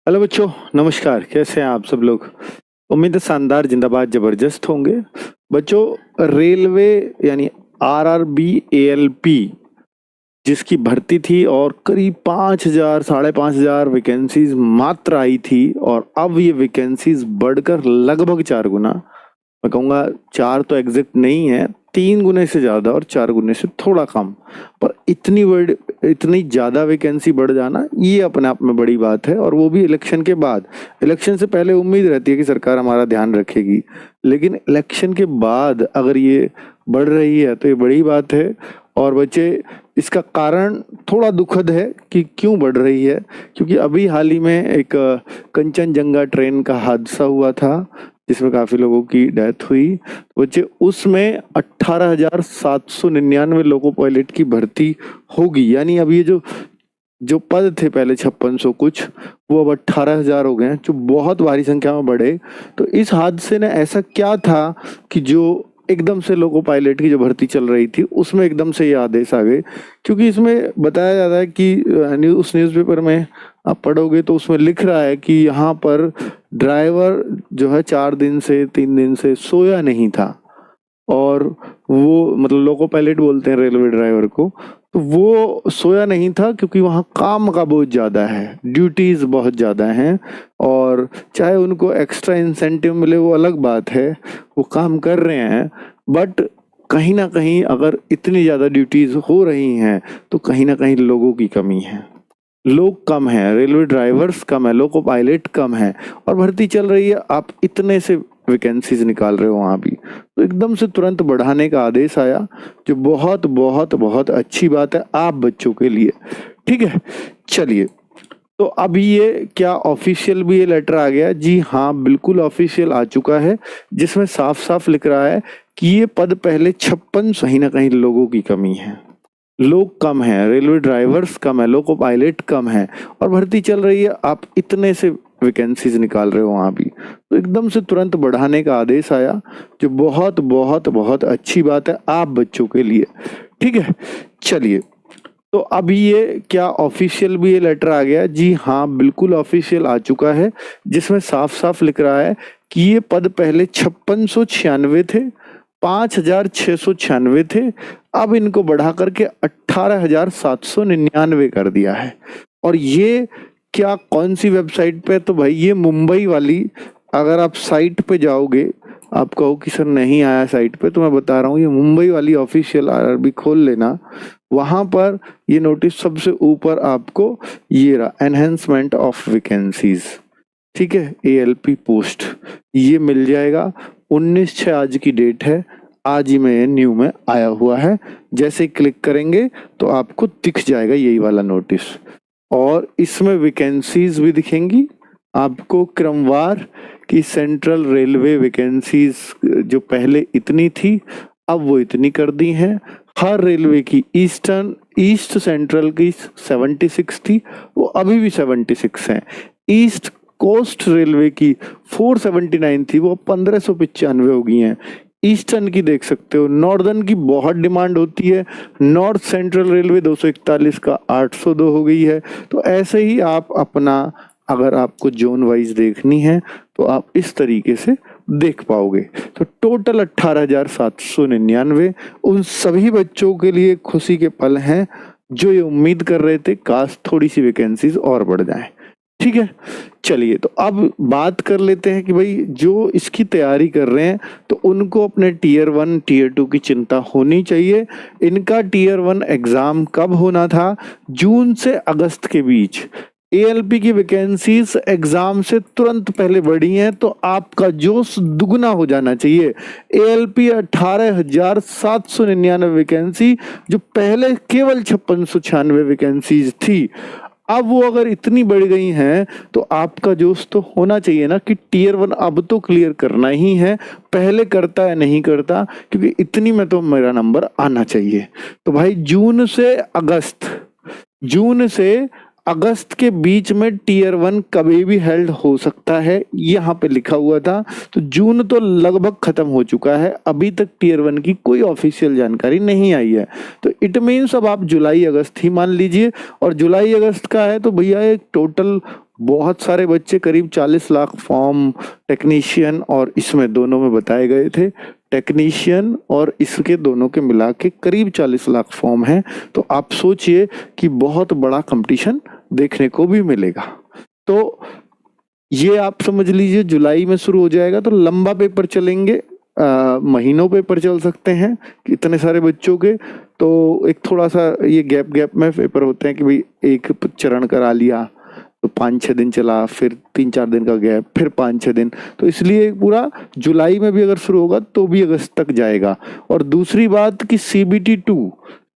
Hello बच्चों, नमस्कार। कैसे हैं आप सब लोग? उम्मीद है शानदार, जिंदाबाद, जबरदस्त होंगे। बच्चों, रेलवे यानी आरआरबी एएलपी जिसकी भर्ती थी और करीब 5,000 5,500 वैकेंसीज मात्र आई थी, और अब ये वैकेंसीज बढ़कर लगभग 4 गुना, मैं कहूँगा 4 तो एग्जैक्ट नहीं है, 3 गुने से ज़्यादा और 4 गुने से थोड़ा कम, पर इतनी ज़्यादा वैकेंसी बढ़ जाना ये अपने आप में बड़ी बात है। और वो भी इलेक्शन के बाद। इलेक्शन से पहले उम्मीद रहती है कि सरकार हमारा ध्यान रखेगी, लेकिन इलेक्शन के बाद अगर ये बढ़ रही है तो ये बड़ी बात है। और बच्चे, इसका कारण थोड़ा दुखद है कि क्यों बढ़ रही है, क्योंकि अभी हाल ही में एक कंचनजंगा ट्रेन का हादसा हुआ था जिसमें काफी लोगों की डेथ हुई। बच्चे, उसमें 18,799 लोको पायलट की भर्ती होगी, यानी अब ये जो जो पद थे पहले 5600 कुछ, वो अब 18,000 हो गए हैं, जो बहुत भारी संख्या में बढ़े। तो इस हादसे ने ऐसा क्या था कि जो एकदम से लोको पायलट की जो भर्ती चल रही थी उसमें एकदम से ये आदेश आ गए? क्योंकि इसमें बताया जाता है कि उस न्यूज़पेपर में आप पढ़ोगे तो उसमें लिख रहा है कि यहाँ पर ड्राइवर जो है 4 दिन से 3 दिन से सोया नहीं था, और वो मतलब लोको पायलट बोलते हैं रेलवे ड्राइवर को, तो वो सोया नहीं था क्योंकि वहाँ काम का बहुत ज़्यादा है, ड्यूटीज बहुत ज़्यादा हैं। और चाहे उनको एक्स्ट्रा इंसेंटिव मिले वो अलग बात है, वो काम कर रहे हैं, बट कहीं ना कहीं अगर इतनी ज़्यादा ड्यूटीज हो रही हैं तो कहीं ना कहीं लोगों की कमी है, लोग कम हैं, रेलवे ड्राइवर्स कम है, लोको पायलट कम है, और भर्ती चल रही है। आप इतने से वैकेंसीज निकाल रहे हो वहाँ भी, तो एकदम से तुरंत बढ़ाने का आदेश आया, जो बहुत बहुत बहुत अच्छी बात है आप बच्चों के लिए। ठीक है, चलिए। तो अभी ये क्या ऑफिशियल भी ये लेटर आ गया? जी हाँ, बिल्कुल ऑफिशियल आ चुका है, जिसमें साफ साफ लिख रहा है कि ये पद पहले 56, कहीं ना कहीं लोगों की कमी है, लोग कम हैं, रेलवे ड्राइवर्स कम है, लोको पायलट कम है, और भर्ती चल रही है। आप इतने से वैकेंसीज निकाल रहे हो वहाँ भी, तो एकदम से तुरंत बढ़ाने का आदेश आया, जो बहुत बहुत बहुत अच्छी बात है आप बच्चों के लिए। ठीक है, चलिए। तो अभी ये क्या ऑफिशियल भी ये लेटर आ गया? जी हाँ, बिल्कुल ऑफिशियल आ चुका है, जिसमें साफ साफ लिख रहा है कि ये पद पहले 5696 थे, 5,696 थे, अब इनको बढ़ा करके 18,799 कर दिया है। और ये क्या, कौन सी वेबसाइट पे? तो भाई ये मुंबई वाली, अगर आप साइट पे जाओगे, आप कहो कि सर नहीं आया साइट पे, तो मैं बता रहा हूँ, ये मुंबई वाली ऑफिशियल आरआरबी खोल लेना, वहां पर ये नोटिस सबसे ऊपर आपको ये रहा, एनहेंसमेंट ऑफ वैकेंसीज, ठीक है, एएलपी पोस्ट, ये मिल जाएगा। 19/6 आज की डेट है, आज ही में न्यू में आया हुआ है। जैसे ही क्लिक करेंगे तो आपको दिख जाएगा यही वाला नोटिस, और इसमें वैकेंसीज भी दिखेंगी आपको क्रमवार, कि सेंट्रल रेलवे वैकेंसीज जो पहले इतनी थी अब वो इतनी कर दी हैं। हर रेलवे की ईस्ट सेंट्रल की 76 थी, वो अभी भी 76 है। ईस्ट कोस्ट रेलवे की 479 थी, वो 1595 हो गई हैं। ईस्टर्न की देख सकते हो, नॉर्दर्न की बहुत डिमांड होती है, नॉर्थ सेंट्रल रेलवे 241 का 802 हो गई है। तो ऐसे ही आप अपना, अगर आपको जोन वाइज देखनी है तो आप इस तरीके से देख पाओगे। तो टोटल 18,799 उन सभी बच्चों के लिए खुशी के पल हैं जो ये उम्मीद कर रहे थे काश थोड़ी सी वैकेंसीज और बढ़ जाएं। ठीक है, चलिए। तो अब बात कर लेते हैं कि भाई जो इसकी तैयारी कर रहे हैं तो उनको अपने टीयर 1 टीयर 2 की चिंता होनी चाहिए। इनका टीयर 1 एग्जाम कब होना था? जून से अगस्त के बीच। एएलपी की वैकेंसीज एग्जाम से तुरंत पहले बढ़ी हैं, तो आपका जोश दुगना हो जाना चाहिए। एएलपी 18,799 वैकेंसी, जो पहले केवल 5696 वैकेंसीज थी, अब वो अगर इतनी बढ़ गई हैं तो आपका जोश तो होना चाहिए ना कि टीयर 1 अब तो क्लियर करना ही है, पहले करता है नहीं करता, क्योंकि इतनी में तो मेरा नंबर आना चाहिए। तो भाई जून से अगस्त के बीच में टीयर 1 कभी भी हेल्ड हो सकता है, यहाँ पे लिखा हुआ था। तो जून तो लगभग खत्म हो चुका है, अभी तक टीयर 1 की कोई ऑफिशियल जानकारी नहीं आई है। तो इट मीन्स अब आप जुलाई अगस्त ही मान लीजिए, और जुलाई अगस्त का है तो भैया एक टोटल बहुत सारे बच्चे, करीब 40 लाख फॉर्म टेक्नीशियन और इसमें दोनों में बताए गए थे। टेक्नीशियन और इसके दोनों के मिला के करीब 40 लाख फॉर्म हैं। तो आप सोचिए कि बहुत बड़ा कंपटीशन देखने को भी मिलेगा। तो ये आप समझ लीजिए जुलाई में शुरू हो जाएगा, तो लंबा पेपर चलेंगे, महीनों पेपर चल सकते हैं इतने सारे बच्चों के। तो एक थोड़ा सा ये गैप में पेपर होते हैं कि भाई एक चरण करा लिया तो 5-6 दिन चला, फिर 3-4 दिन का गैप, फिर 5-6 दिन। तो इसलिए पूरा जुलाई में भी अगर शुरू होगा तो भी अगस्त तक जाएगा। और दूसरी बात कि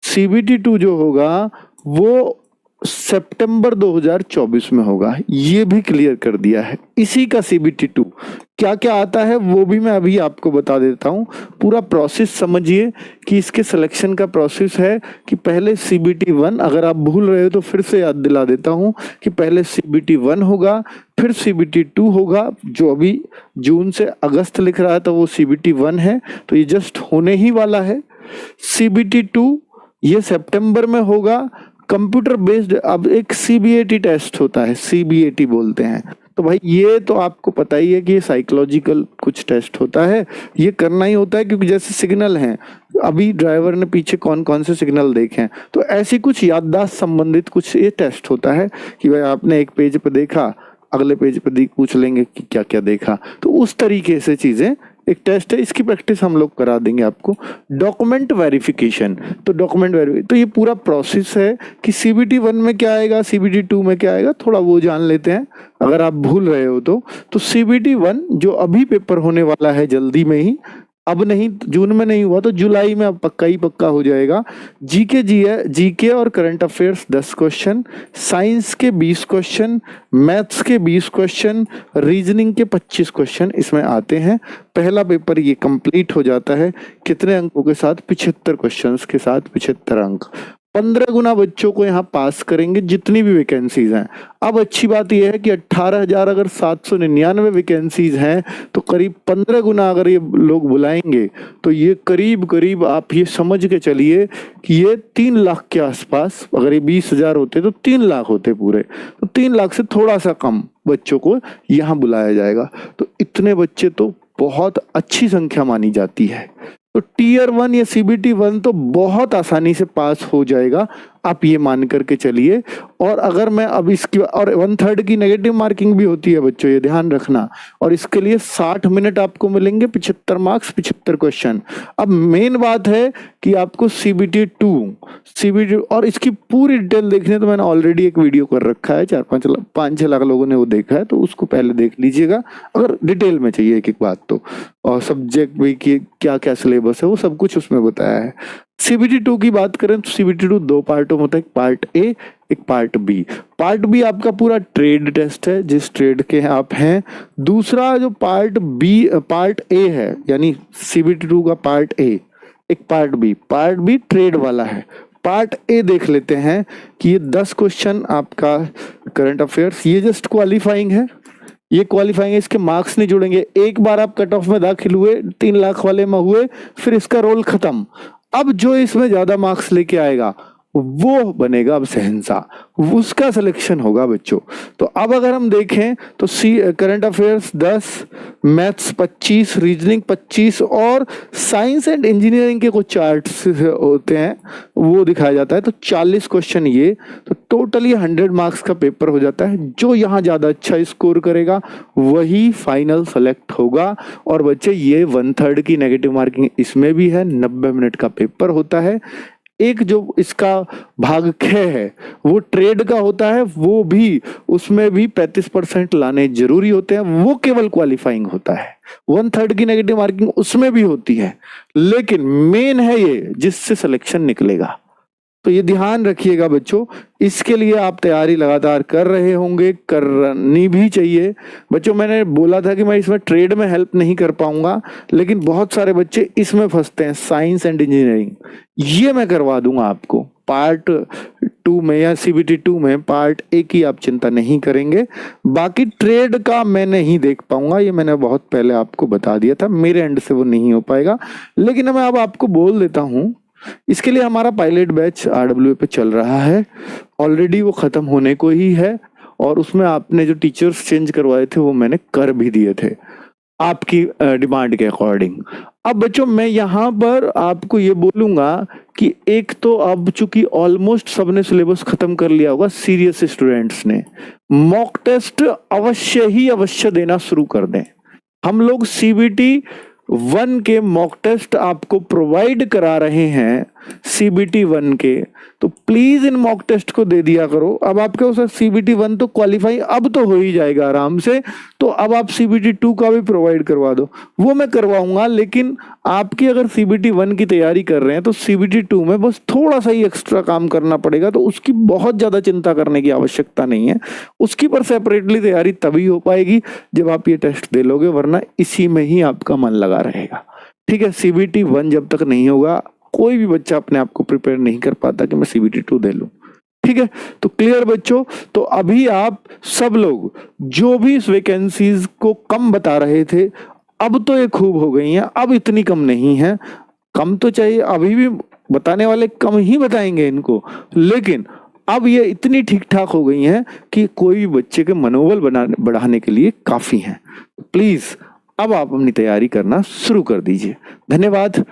CBT2 जो होगा वो सितंबर 2024 में होगा, ये भी क्लियर कर दिया है। इसी का CBT2 क्या क्या आता है वो भी मैं अभी आपको बता देता हूँ। पूरा प्रोसेस समझिए कि इसके सिलेक्शन का प्रोसेस है कि पहले CBT1, अगर आप भूल रहे हो तो फिर से याद दिला देता हूँ कि पहले CBT1 होगा, फिर CBT2 होगा। जो अभी जून से अगस्त लिख रहा है तो वो CBT1 है, तो ये जस्ट होने ही वाला है। CBT2 ये सितंबर में होगा। कंप्यूटर बेस्ड अब एक CBAT टेस्ट होता है, CBAT बोलते हैं। तो भाई ये तो आपको पता ही है कि ये साइकोलॉजिकल कुछ टेस्ट होता है, ये करना ही होता है। क्योंकि जैसे सिग्नल हैं, अभी ड्राइवर ने पीछे कौन कौन से सिग्नल देखे हैं, तो ऐसी कुछ याददाश्त संबंधित कुछ ये टेस्ट होता है कि भाई आपने एक पेज पे देखा, अगले पेज पे पूछ लेंगे कि क्या क्या देखा। तो उस तरीके से चीजें एक टेस्ट है, इसकी प्रैक्टिस हम लोग करा देंगे आपको। डॉक्यूमेंट वेरिफिकेशन, तो ये पूरा प्रोसेस है कि CBT1 में क्या आएगा, CBT2 में क्या आएगा, थोड़ा वो जान लेते हैं अगर आप भूल रहे हो तो CBT1 जो अभी पेपर होने वाला है जल्दी में ही, अब नहीं, जून में नहीं हुआ तो जुलाई में अब पक्का हो जाएगा। जीके और करंट अफेयर्स 10 क्वेश्चन, साइंस के 20 क्वेश्चन, मैथ्स के 20 क्वेश्चन, रीजनिंग के 25 क्वेश्चन इसमें आते हैं। पहला पेपर ये कंप्लीट हो जाता है कितने अंकों के साथ, 75 क्वेश्चंस के साथ 75 अंक। 15 गुना बच्चों को यहाँ पास करेंगे जितनी भी वैकेंसीज हैं। अब अच्छी बात यह है कि 18,000 अगर 799 वैकेंसीज हैं तो करीब 15 गुना अगर ये लोग बुलाएंगे तो ये करीब आप ये समझ के चलिए कि ये 3 लाख के आसपास, अगर ये 20,000 होते तो 3 लाख होते पूरे, तो 3 लाख से थोड़ा सा कम बच्चों को यहाँ बुलाया जाएगा। तो इतने बच्चे तो बहुत अच्छी संख्या मानी जाती है। तो Tier 1 या CBT1 तो बहुत आसानी से पास हो जाएगा, आप ये मान करके चलिए। और अगर मैं अब इसकी, और 1/3 की नेगेटिव मार्किंग भी होती है बच्चों, ये ध्यान रखना। और इसके लिए 60 मिनट आपको मिलेंगे, 75 मार्क्स, 75 क्वेश्चन। अब मेन बात है कि आपको CBT और इसकी पूरी डिटेल देखने तो मैंने ऑलरेडी एक वीडियो कर रखा है, 5-6 लाख लोगों ने वो देखा है, तो उसको पहले देख लीजिएगा अगर डिटेल में चाहिए एक एक बात तो। और सब्जेक्ट भी कि क्या क्या सिलेबस है वो सब कुछ उसमें बताया है। CBT2 की बात करें तो CBT2 दो पार्टों में होता है, एक पार्ट ए, एक पार्ट बी। पार्ट बी आपका पूरा ट्रेड टेस्ट है, जिस ट्रेड के आप हैं। दूसरा जो पार्ट ए है, यानी CBT2 का पार्ट ए, एक पार्ट बी ट्रेड वाला है। पार्ट ए देख लेते हैं कि ये 10 क्वेश्चन आपका करंट अफेयर्स, ये जस्ट क्वालिफाइंग है, इसके मार्क्स नहीं जुड़ेंगे। एक बार आप कट ऑफ में दाखिल हुए, 3 लाख वाले में हुए, फिर इसका रोल खत्म। अब जो इसमें ज्यादा मार्क्स लेके आएगा वो बनेगा अब शहंशाह, उसका सिलेक्शन होगा बच्चों। तो अब अगर हम देखें तो करंट अफेयर्स 10, मैथ्स 25, रीजनिंग 25 और साइंस एंड इंजीनियरिंग के कुछ चार्ट्स होते हैं वो दिखाया जाता है। तो 40 क्वेश्चन ये, तो टोटली 100 मार्क्स का पेपर हो जाता है। जो यहाँ ज्यादा अच्छा स्कोर करेगा वही फाइनल सेलेक्ट होगा। और बच्चे ये 1/3 की नेगेटिव मार्किंग इसमें भी है, 90 मिनट का पेपर होता है। एक जो इसका भाग ख है वो ट्रेड का होता है, वो भी उसमें भी 35% लाने जरूरी होते हैं, वो केवल क्वालिफाइंग होता है। 1/3 की नेगेटिव मार्किंग उसमें भी होती है, लेकिन मेन है ये जिससे सिलेक्शन निकलेगा। तो ये ध्यान रखिएगा बच्चों, इसके लिए आप तैयारी लगातार कर रहे होंगे, करनी भी चाहिए बच्चों। मैंने बोला था कि मैं इसमें ट्रेड में हेल्प नहीं कर पाऊंगा, लेकिन बहुत सारे बच्चे इसमें फंसते हैं, साइंस एंड इंजीनियरिंग। ये मैं करवा दूंगा आपको पार्ट 2 में या CBT2 में। पार्ट ए की आप चिंता नहीं करेंगे, बाकी ट्रेड का मैं नहीं देख पाऊंगा, ये मैंने बहुत पहले आपको बता दिया था, मेरे एंड से वो नहीं हो पाएगा। लेकिन मैं अब आपको बोल देता हूं, इसके लिए हमारा पायलट बैच RWA पे चल रहा है, ऑलरेडी वो खत्म होने को ही है। और उसमें आपने जो टीचर्स चेंज करवाए थे वो मैंने कर भी दिए थे आपकी डिमांड के अकॉर्डिंग। अब बच्चों मैं यहाँ पर आपको ये बोलूंगा कि एक तो अब चूंकि ऑलमोस्ट सबने सिलेबस खत्म कर लिया होगा, सीरियस स्टूडेंट्स ने मॉक टेस्ट अवश्य देना शुरू कर दें। हम लोग CBT 1 के मॉक टेस्ट आपको प्रोवाइड करा रहे हैं, CBT 1 के, तो प्लीज इन मॉक टेस्ट को दे दिया करो। अब आपके उस CBT 1 तो क्वालिफाई अब तो हो ही जाएगा आराम से, तो अब आप CBT 2 का भी प्रोवाइड करवा दो, वो मैं करवाऊंगा। लेकिन आपकी अगर CBT 1 की तैयारी कर रहे हैं तो CBT 2 में बस थोड़ा सा ही एक्स्ट्रा काम करना पड़ेगा, तो उसकी बहुत ज्यादा चिंता करने की आवश्यकता नहीं है। उसकी पर सेपरेटली तैयारी तभी हो पाएगी जब आप ये टेस्ट दे लोगे, वरना इसी में ही आपका मन लगा रहेगा। ठीक है, CBT 1 जब तक नहीं होगा कोई भी बच्चा अपने आप को प्रिपेयर नहीं कर पाता कि मैं CBT 2 दे लूं। ठीक है, तो क्लियर बच्चों। तो अभी आप सब लोग जो भी इस वैकेंसीज को कम बता रहे थे, अब तो ये खूब हो गई हैं, अब इतनी कम नहीं है। कम तो चाहिए, अभी भी बताने वाले कम ही बताएंगे इनको, लेकिन अब ये इतनी ठीक ठाक हो गई हैं कि कोई भी बच्चे के मनोबल बढ़ाने के लिए काफी हैं। प्लीज अब आप अपनी तैयारी करना शुरू कर दीजिए। धन्यवाद।